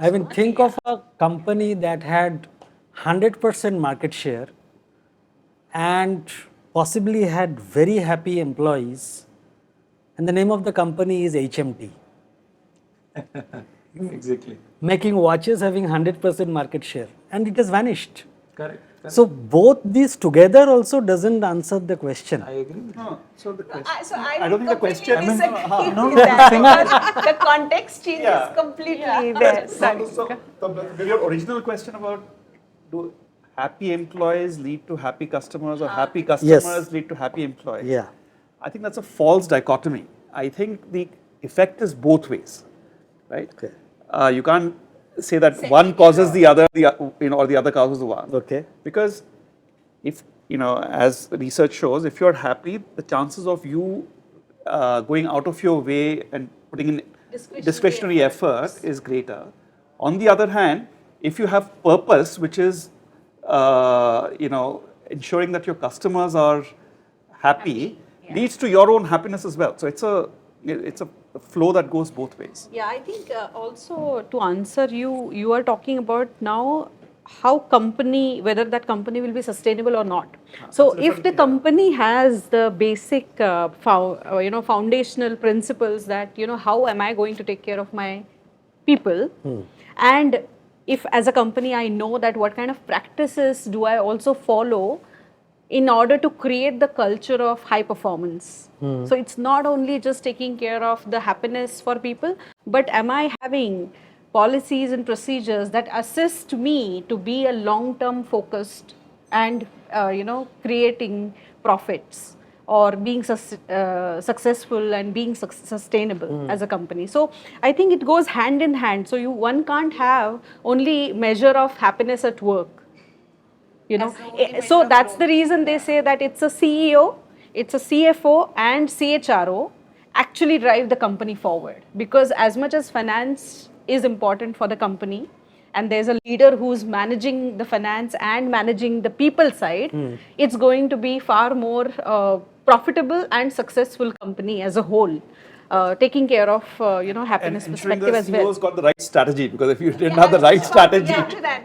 I mean, think of a company that had 100% market share and possibly had very happy employees, and the name of the company is HMT. Exactly. Making watches having 100% market share, and it has vanished. Correct. So both these together also doesn't answer the question. I agree with you. So the question. So I don't think the question. disagree No, with no, that no, because the context changes Yeah. completely there. So your original question about do happy employees lead to happy customers or happy customers lead to happy employees? Yeah. I think that's a false dichotomy. I think the effect is both ways, right? Okay. You can't say that one causes the other, or the other causes the one. Okay. Because if, as research shows, if you're happy, the chances of you going out of your way and putting in discretionary effort is greater. On the other hand, if you have purpose, which is, ensuring that your customers are happy, leads to your own happiness as well. So it's a flow that goes both ways. Yeah, I think also to answer you are talking about now how company, whether that company will be sustainable or not. So if the company has the basic foundational principles that how am I going to take care of my people, and if as a company I know that what kind of practices do I also follow in order to create the culture of high performance. So it's not only just taking care of the happiness for people, but am I having policies and procedures that assist me to be a long-term focused and creating profits or being successful and being sustainable as a company. So I think it goes hand in hand. So one can't have only measure of happiness at work. So that's the reason they say that it's a CEO, it's a CFO and CHRO actually drive the company forward, because as much as finance is important for the company and there's a leader who's managing the finance and managing the people side, it's going to be far more profitable and successful company as a whole. Taking care of happiness And perspective as the well. CEO's got the right strategy, because if you didn't have the right strategy,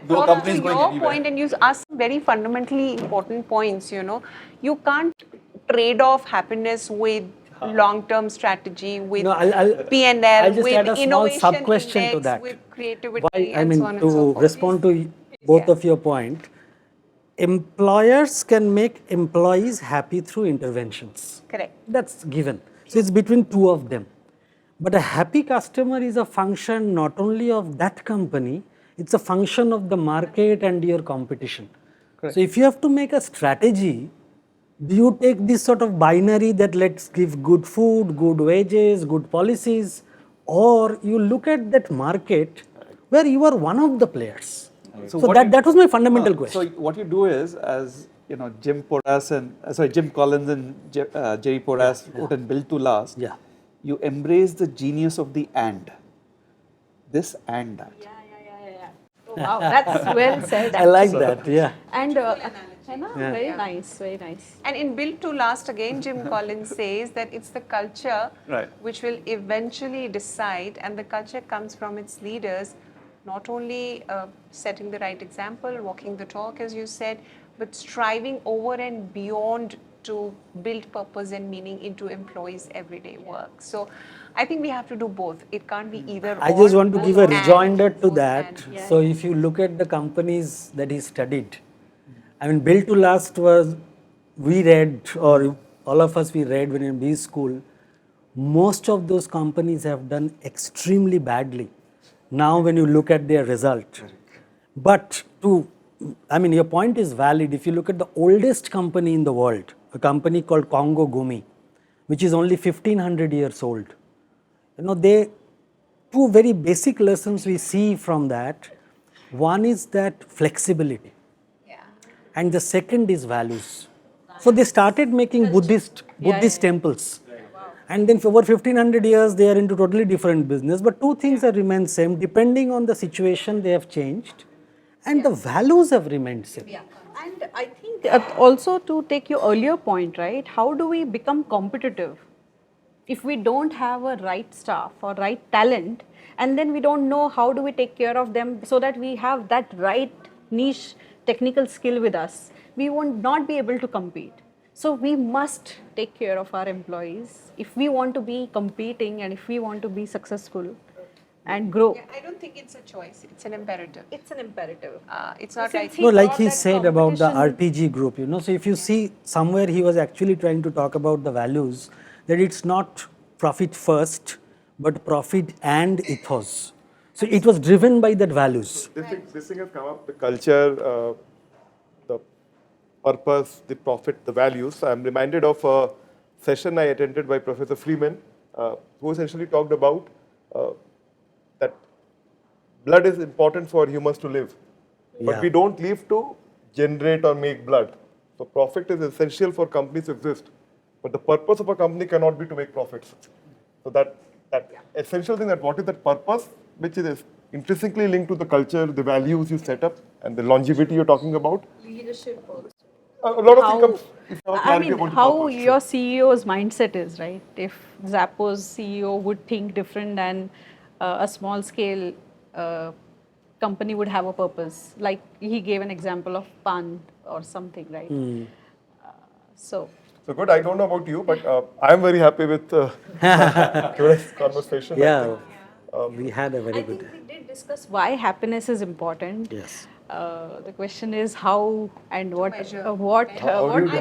no company is To going your anywhere. point, and you asked some very fundamentally important points, you can't trade off happiness with long-term strategy, with P&L, I'll just with add a small innovation sub-question to index, that. with creativity, Why, and so on and so to forth. respond to both of your point, employers can make employees happy through interventions. Correct. That's given. So it's between two of them. But a happy customer is a function not only of that company, it's a function of the market and your competition. Correct. So if you have to make a strategy, do you take this sort of binary that let's give good food, good wages, good policies, or you look at that market where you are one of the players? So that was my fundamental question. So what you do is, as Jim Collins and Jerry Porras wrote in Built to Last, you embrace the genius of the and. This and that. Yeah. Oh, wow, that's well said. I like that, yeah. And very nice, very nice. And in Built to Last, again, Jim Collins says that it's the culture which will eventually decide, and the culture comes from its leaders, not only setting the right example, walking the talk, as you said, but striving over and beyond to build purpose and meaning into employees' everyday work. So I think we have to do both. It can't be either or. I just want to give a rejoinder to both that. and. So if you look at the companies that he studied, Built to Last was, we read, or all of us we read when in B school, most of those companies have done extremely badly now when you look at their result. But your point is valid. If you look at the oldest company in the world, a company called Congo Gumi, which is only 1500 years old, two very basic lessons we see from that. One is that flexibility, and the second is values. So they started making Buddhist temples. And then for over 1500 years, they are into totally different business. But two things have remained same. Depending on the situation, they have changed. And the values have remained same. Yeah. And I think also to take your earlier point, right? How do we become competitive? if we don't have a right staff or right talent, and then we don't know how do we take care of them so that we have that right niche technical skill with us, we won't not be able to compete. So we must take care of our employees if we want to be competing and if we want to be successful and grow. Yeah, I don't think it's a choice. It's an imperative. It's an imperative. It's not Since like he No, like thought he that said about the competition- RPG group, so if you see somewhere he was actually trying to talk about the values, that it's not profit first, but profit and ethos. So it was driven by that values. This thing has come up, the culture, the purpose, the profit, the values. I'm reminded of a session I attended by Professor Freeman, who essentially talked about that blood is important for humans to live, but Yeah. we don't live to generate or make blood. So profit is essential for companies to exist, but the purpose of a company cannot be to make profits. So that essential thing, that what is that purpose, which is intrinsically linked to the culture, the values you set up, and the longevity you're talking about. leadership also. A lot of things How, comes. If you have I clarity mean, about the how purpose. your CEO's mindset is, right? If Zappo's CEO would think different than a small scale company would have a purpose. Like he gave an example of pan or something, right? So, So good. I don't know about you, but I'm very happy with today's conversation. I Yeah, think. we had a very I good. think we did discuss why happiness is important. Yes. The question is how and what measure. what do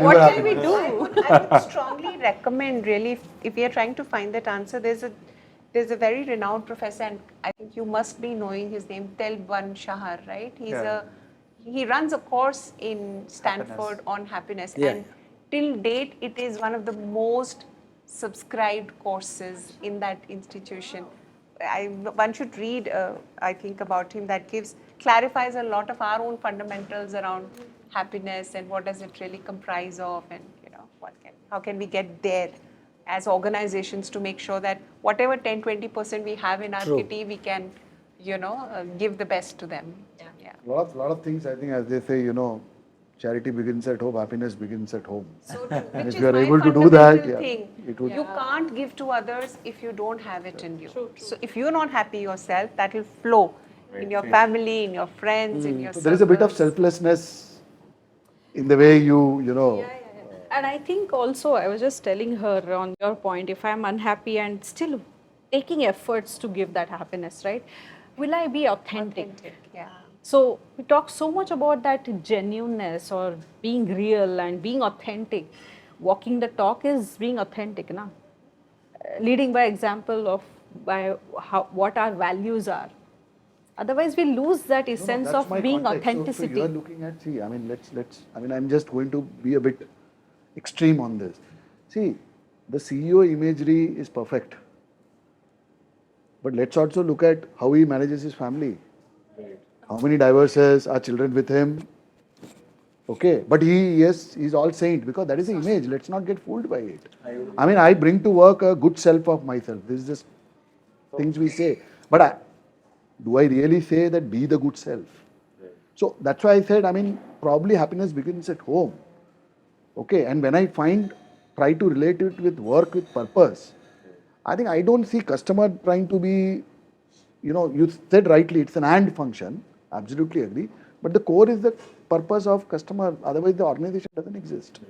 what that? can we do? I would strongly recommend, really, if you're trying to find that answer, there's a very renowned professor, and I think you must be knowing his name, Telban Shahar, right? He runs a course in Stanford on happiness, Yeah. and till date, it is one of the most subscribed courses in that institution. One should read, I think, about him. That clarifies a lot of our own fundamentals around happiness and what does it really comprise of, and how can we get there as organizations to make sure that whatever 10-20% we have in our True. kitty, we can give the best to them. Yeah. Lot of things, I think, as they say, charity begins at home, happiness begins at home. So true. And Which if is you are my able to do that, fundamental yeah, thing. it would. You can't give to others if you don't have it in you. So if you're not happy yourself, that will flow in your family, in your friends, in your So there is a bit of circles. selflessness in the way you. And I think also, I was just telling her on your point, if I'm unhappy and still taking efforts to give that happiness, right? Will I be authentic? Yeah. So we talk so much about that genuineness or being real and being authentic. Walking the talk is being authentic, na? Leading by example of what our values are. Otherwise, we lose that essence That's of my being context. authenticity. So you are looking at, see, I mean, I'm just going to be a bit extreme on this. See, the CEO imagery is perfect. But let's also look at how he manages his family. How many divorces are children with him? Okay, but he's all saint because that is the image. Let's not get fooled by it. I mean, I bring to work a good self of myself. This is just things we say. But do I really say that be the good self? So that's why I said, I mean, probably happiness begins at home. Okay, and when I try to relate it with work with purpose, I think I don't see customer trying to be, you said rightly, it's an and function, absolutely agree, but the core is the purpose of customer, otherwise the organization doesn't exist.